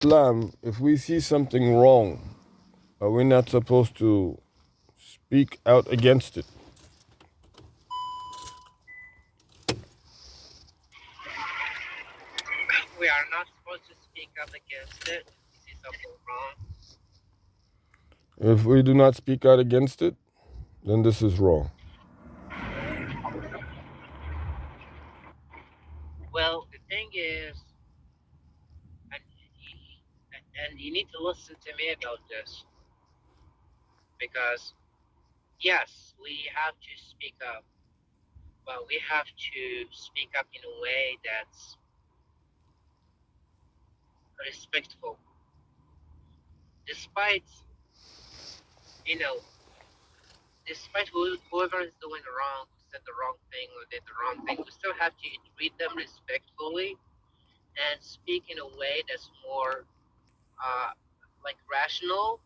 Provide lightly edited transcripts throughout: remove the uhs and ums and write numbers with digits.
Islam, if we see something wrong, are we not supposed to speak out against it? We are not supposed to speak up against it. We see something wrong. If we do not speak out against it, then this is wrong. Well, the thing is, and you need to listen to me about this, because yes, we have to speak up, but we have to speak up in a way that's respectful. Despite, despite whoever is doing wrong, who said the wrong thing or did the wrong thing, we still have to treat them respectfully and speak in a way that's more like rational,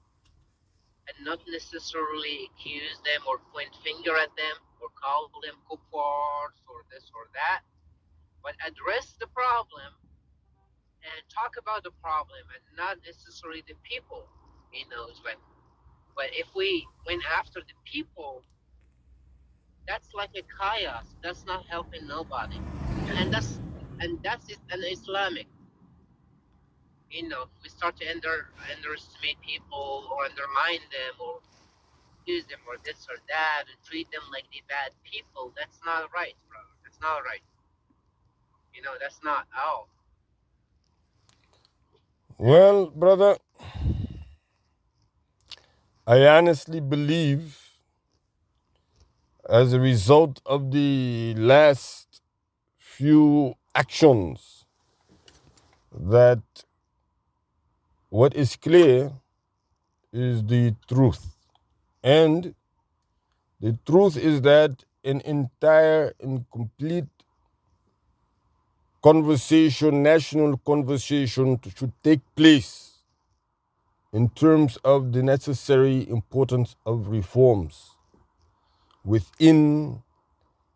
and not necessarily accuse them or point finger at them or call them kuffars or this or that, but address the problem and talk about the problem and not necessarily the people. It's like, but if we went after the people, that's like a chaos. That's not helping nobody, and that's an Islamic. If we start to underestimate people or undermine them or use them or this or that and treat them like the bad people, that's not right, brother. That's not right. That's not how. Well, brother, I honestly believe as a result of the last few actions that what is clear is the truth. And the truth is that an entire and complete conversation, national conversation should take place in terms of the necessary importance of reforms within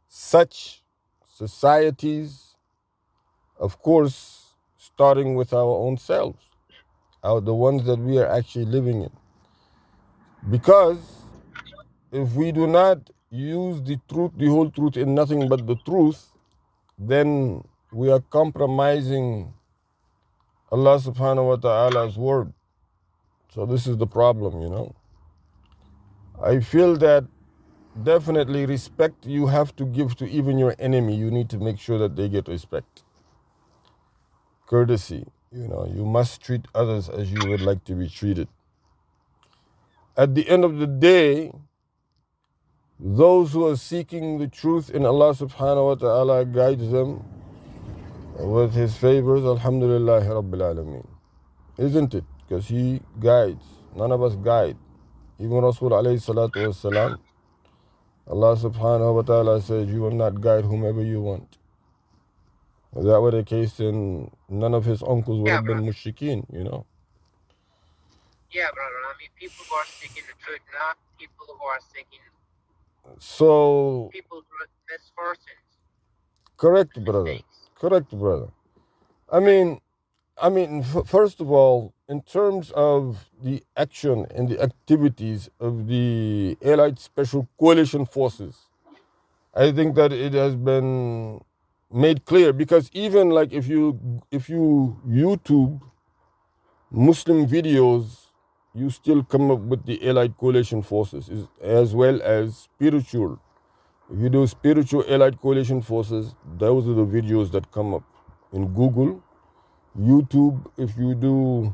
such societies, of course, starting with our own selves, the ones that we are actually living in. Because if we do not use the truth, the whole truth, and nothing but the truth, then we are compromising Allah subhanahu wa ta'ala's word. So this is the problem. I feel that definitely respect you have to give to even your enemy. You need to make sure that they get respect. Courtesy, you must treat others as you would like to be treated. At the end of the day, those who are seeking the truth in Allah subhanahu wa ta'ala guides them with his favors, alhamdulillah rabbil alameen. Isn't it? Because he guides. None of us guide. Even Rasul alayhi salatu was salam, Allah subhanahu wa ta'ala says, you will not guide whomever you want. If that were the case, then none of his uncles would Yeah, have been brother. mushrikeen. Yeah, brother. I mean, people who are seeking the truth, not people who are seeking So, people who are misfortunes correct, and brother. mistakes. Correct, brother. I Right. mean, first of all, in terms of the action and the activities of the Allied Special Coalition Forces, I think that it has been made clear because even like if you YouTube Muslim videos, you still come up with the Allied Coalition Forces as well as spiritual. If you do spiritual Allied Coalition Forces, those are the videos that come up in Google, YouTube. If you do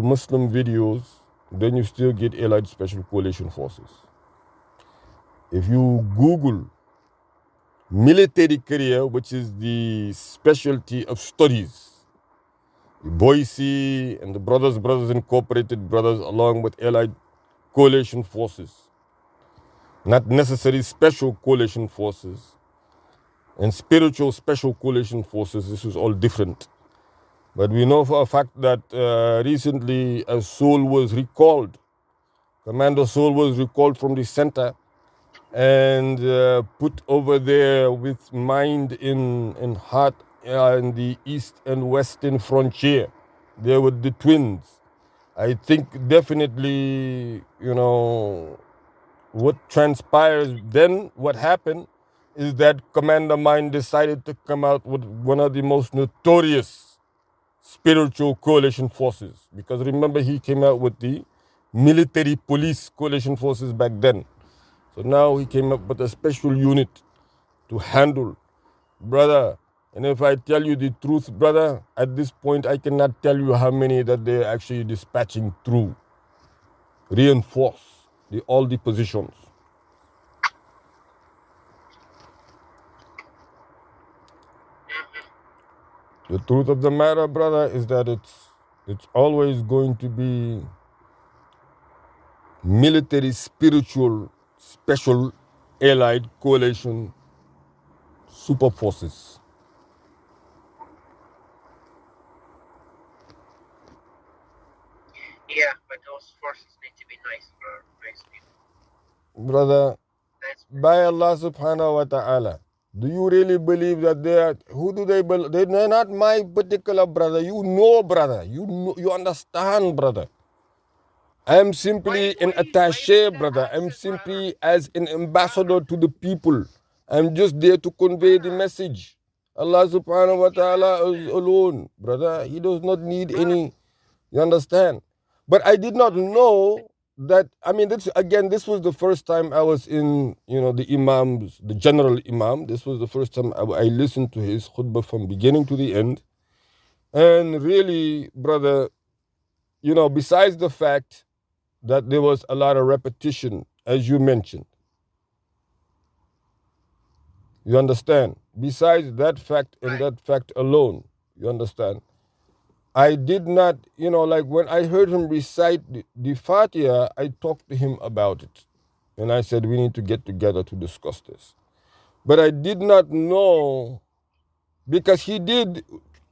Muslim videos, then you still get Allied Special Coalition Forces. If you Google military career, which is the specialty of studies, Boise and the Brothers Incorporated brothers, along with Allied Coalition Forces, not necessarily special coalition forces, and spiritual special coalition forces, this is all different. But we know for a fact that recently a soul was recalled. Commander Soul was recalled from the center and put over there with mind in heart in the east and western frontier. They were the twins. I think definitely, what transpires then, what happened, is that Commander Mine decided to come out with one of the most notorious spiritual coalition forces. Because remember, he came out with the military police coalition forces back then. So now he came up with a special unit to handle, brother. And if I tell you the truth, brother, at this point I cannot tell you how many that they're actually dispatching through, reinforce all the positions. The truth of the matter, brother, is that it's always going to be military, spiritual, special allied coalition super forces. Yeah, but those forces need to be nice for nice people. Brother, That's by Allah subhanahu wa ta'ala, do you really believe that they are, who do they believe? They're not my particular brother. You know, brother. You understand, brother. I'm simply an why you make attaché, that brother. I'm accent, brother? simply as an ambassador Brother, to the people. I'm just there to convey the brother, message. Allah subhanahu wa where's your ta'ala is accent, alone, brother. He does not need brother? any, you understand? But I did not Okay, know that, I mean, this was the first time I was in, the Imam's, the general Imam. This was the first time I listened to his khutbah from beginning to the end. And really, brother, besides the fact that there was a lot of repetition, as you mentioned. You understand? Besides that fact and right. that fact alone, you understand? I did not, like when I heard him recite the Fatiha, I talked to him about it. And I said, we need to get together to discuss this. But I did not know, because he did,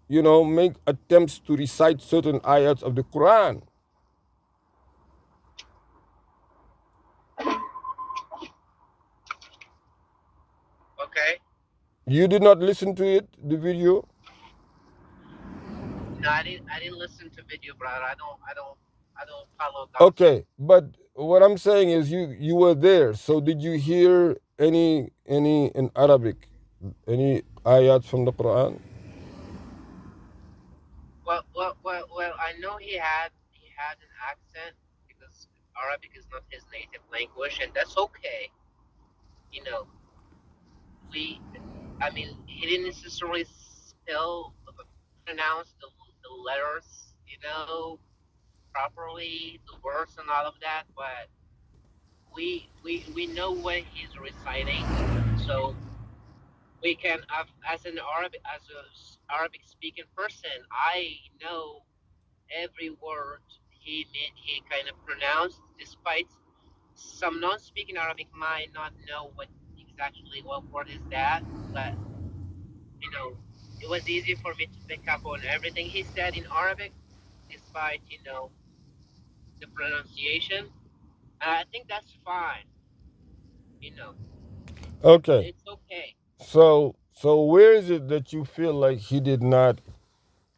make attempts to recite certain ayats of the Quran. Okay. You did not listen to it, the video? No, I didn't listen to video, brother. I don't follow gospel. Okay, but what I'm saying is you were there. So did you hear any in Arabic, any ayat from the Quran? Well. I know he had an accent because Arabic is not his native language, and that's okay. You know, we. I mean, he didn't necessarily spell pronounce the letters, properly, the words and all of that, but we know what he's reciting, so we can, as an Arabic speaking person, I know every word he kind of pronounced, despite some non-speaking Arabic might not know what word is that, but you know it was easy for me to pick up on everything he said in Arabic, despite the pronunciation. And I think that's fine. You know, Okay. it's okay. So where is it that you feel like he did not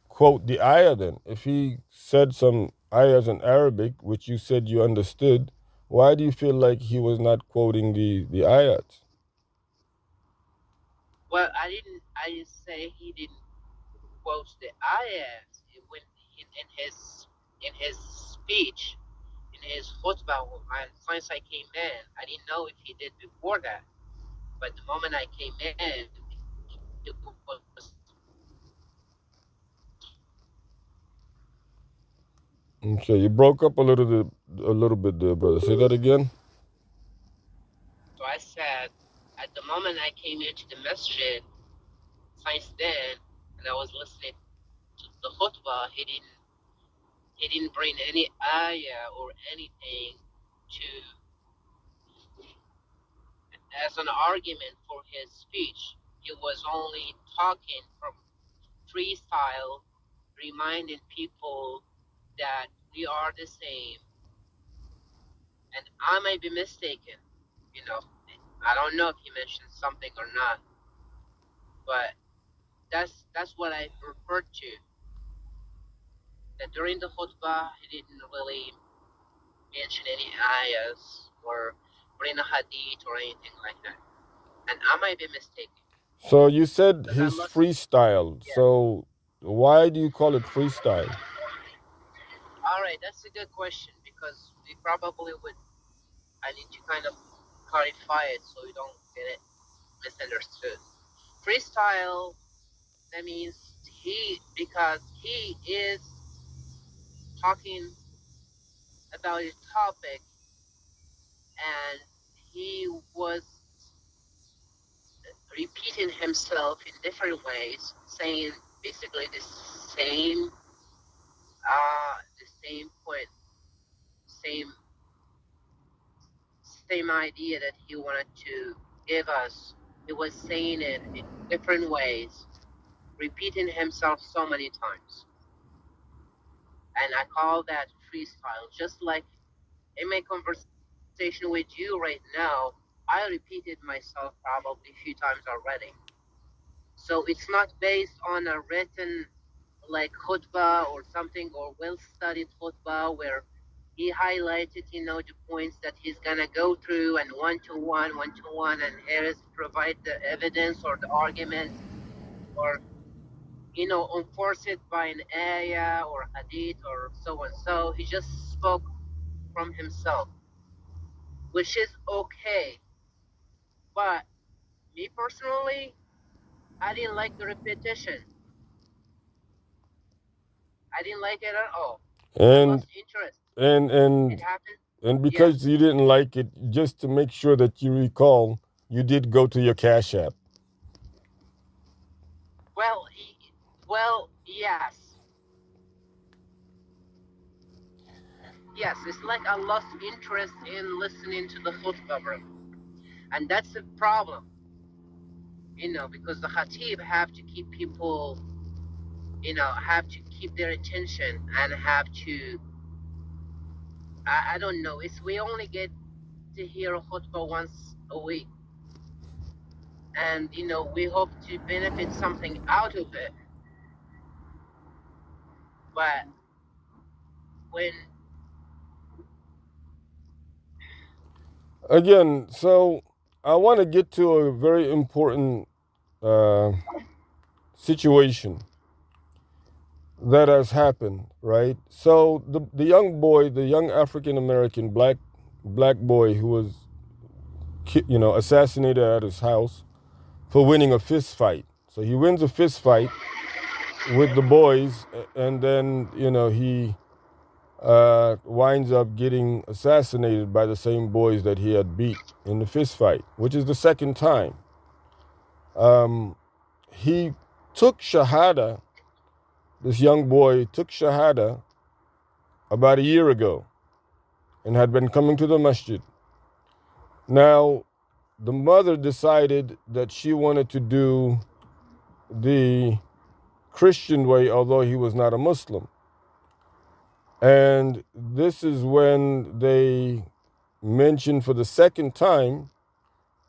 quote the ayah then? If he said some ayahs in Arabic, which you said you understood, why do you feel like he was not quoting the ayats? Well, I didn't say he didn't quote the ayahs when in his speech, in his khutbah. And since I came in, I didn't know if he did before that. But the moment I came in, it was. Okay, you broke up a little bit there, brother. Say that again. So I said, at the moment I came into the masjid, since then, and I was listening to the khutbah, he didn't bring any ayah or anything to as an argument for his speech. He was only talking from freestyle, reminding people that we are the same. And I may be mistaken, you know. I don't know if he mentioned something or not, but That's what I referred to. That during the khutbah he didn't really mention any ayahs or bring a hadith or anything like that. And I might be mistaken So you said because I his looked. freestyle. Yeah. So why do you call it freestyle? All right, that's a good question because we probably would. I need to kind of clarify it so you don't get it misunderstood. Freestyle, that means because he is talking about a topic and he was repeating himself in different ways, saying basically the same point, same same idea that he wanted to give us. He was saying it in different ways, repeating himself so many times. And I call that freestyle. Just like in my conversation with you right now, I repeated myself probably a few times already. So it's not based on a written like khutbah or something or well studied khutbah where he highlighted, the points that he's gonna go through and one to one, and here is provide the evidence or the argument or enforce it by an ayah or hadith or so and so. He just spoke from himself, which is okay. But me personally, I didn't like the repetition. I didn't like it at all. I And lost interest. and It and happened. and Yeah. because you didn't like it, just to make sure that you recall, you did go to your Cash App. Well, yes. Yes, it's like I lost interest in listening to the khutbah, bro. And that's the problem, because the khatib have to keep people, have to keep their attention and have to, I don't know, it's we only get to hear a khutbah once a week. And, we hope to benefit something out of it. But when, Again, so I want to get to a very important uh, situation that has happened, right? So the young boy, the young African American black boy who was assassinated at his house for winning a fist fight. So he wins a fist fight with the boys, and then he winds up getting assassinated by the same boys that he had beat in the fist fight, which is the second time. Um, he took Shahada, this young boy took Shahada about a year ago and had been coming to the masjid. Now, the mother decided that she wanted to do the Christian way, although he was not a Muslim. And this is when they mentioned for the second time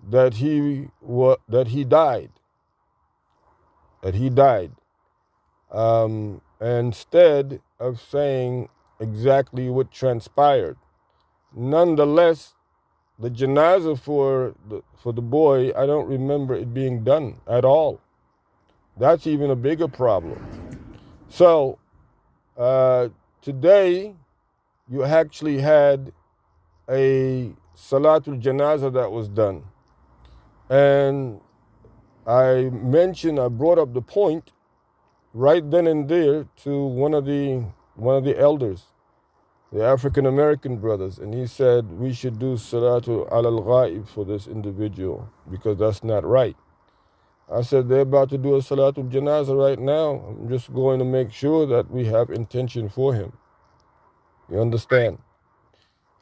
that he died, that he died. Instead of saying exactly what transpired. Nonetheless, the janazah for the boy, I don't remember it being done at all. That's even a bigger problem. So today you actually had a salatul janazah that was done, and I brought up the point right then and there to one of the elders, the African American brothers, and he said we should do salatu al ghaib for this individual because that's not right. I said they're about to do a salatul janazah right now. I'm just going to make sure that we have intention for him. You right, understand?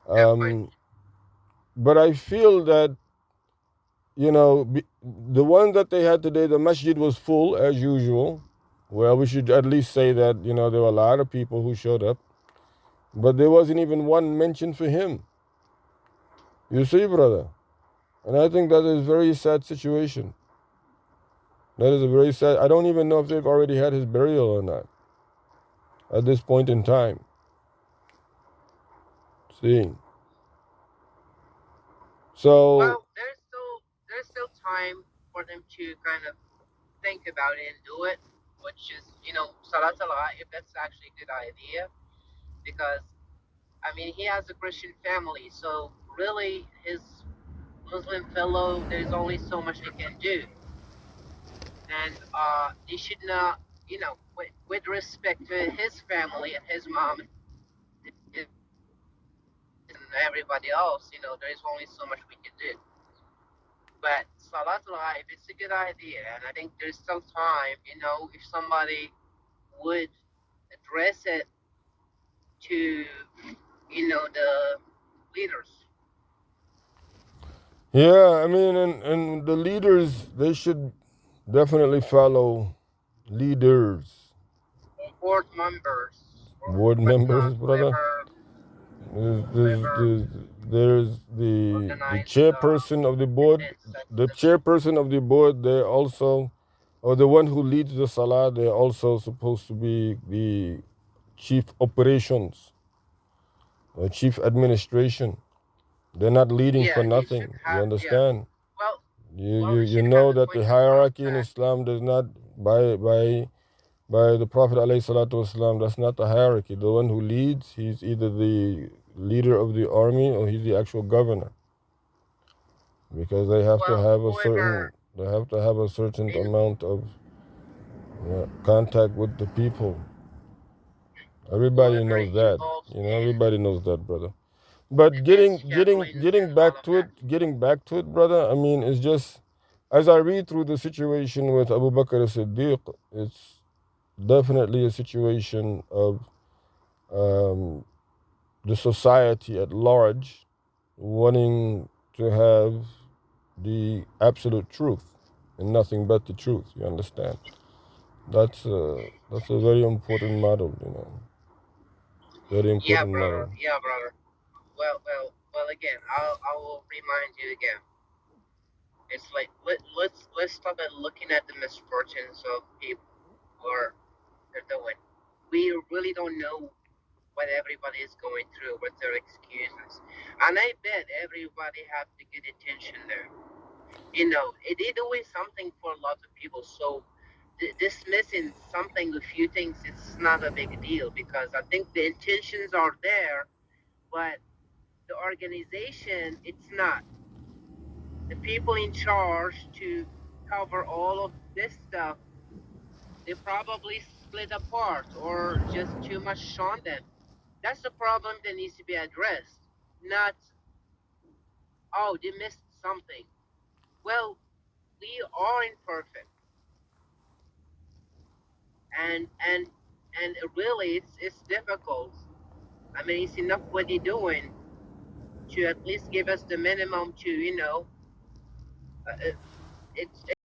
that point. Um, but I feel that the one that they had today, the masjid was full as usual. Well, we should at least say that there were a lot of people who showed up, but there wasn't even one mention for him. You see, brother, and I think that is a very sad situation. That is a very sad. I don't even know if they've already had his burial or not at this point in time. See, so Well, there's still time for them to kind of think about it and do it, which is, salat Allah, if that's actually a good idea, because I mean he has a Christian family, so really his Muslim fellow, there's only so much they can do, and they should not, with respect to his family and his mom and everybody else, there is only so much we can do. But Salat Live, it's a good idea, and I think there's still time. If somebody would address it to, the leaders. yeah, I mean, and the leaders, they should definitely follow leaders, Board members or board members, whatnot, brother. whoever There's, there's, whoever there's, there's the organized chairperson of the board. events at The the mosque. chairperson of the board, they're also, or the one who leads the salah, they're also supposed to be the chief operations or chief administration. They're not leading for Yeah, they should nothing. You have. Yeah. understand? Well, You well, you they you should have know a that point the of hierarchy in contact. Islam does not by the Prophet alayhi salatu wasalam. That's not the hierarchy. The one who leads, he's either the leader of the army or he's the actual governor, because Well, whoever they have to have a certain in amount of contact with the people. Everybody whoever knows that. involves You know, in everybody knows that, brother. But events, getting chaplains, getting and all back of to that. it, brother. I mean, it's just as I read through the situation with Abu Bakr as-Siddiq, it's definitely a situation of um, the society at large wanting to have the absolute truth and nothing but the truth. You understand? That's a very important model. You know, very Yeah, important brother. model. Yeah, brother. Well. Again, I will remind you again. It's like let's stop at looking at the misfortunes of people or they're doing. We really don't know what everybody is going through, what their excuses, and I bet everybody have the good intention there. It is always something for a lot of people. So dismissing something, a few things, it's not a big deal because I think the intentions are there, but the organization, it's not. The people in charge to cover all of this stuff, they probably split apart or just too much on them. That's the problem that needs to be addressed. Not, oh, they missed something. Well, we are imperfect, and really, it's difficult. I mean, it's enough what they're doing to at least give us the minimum to, it's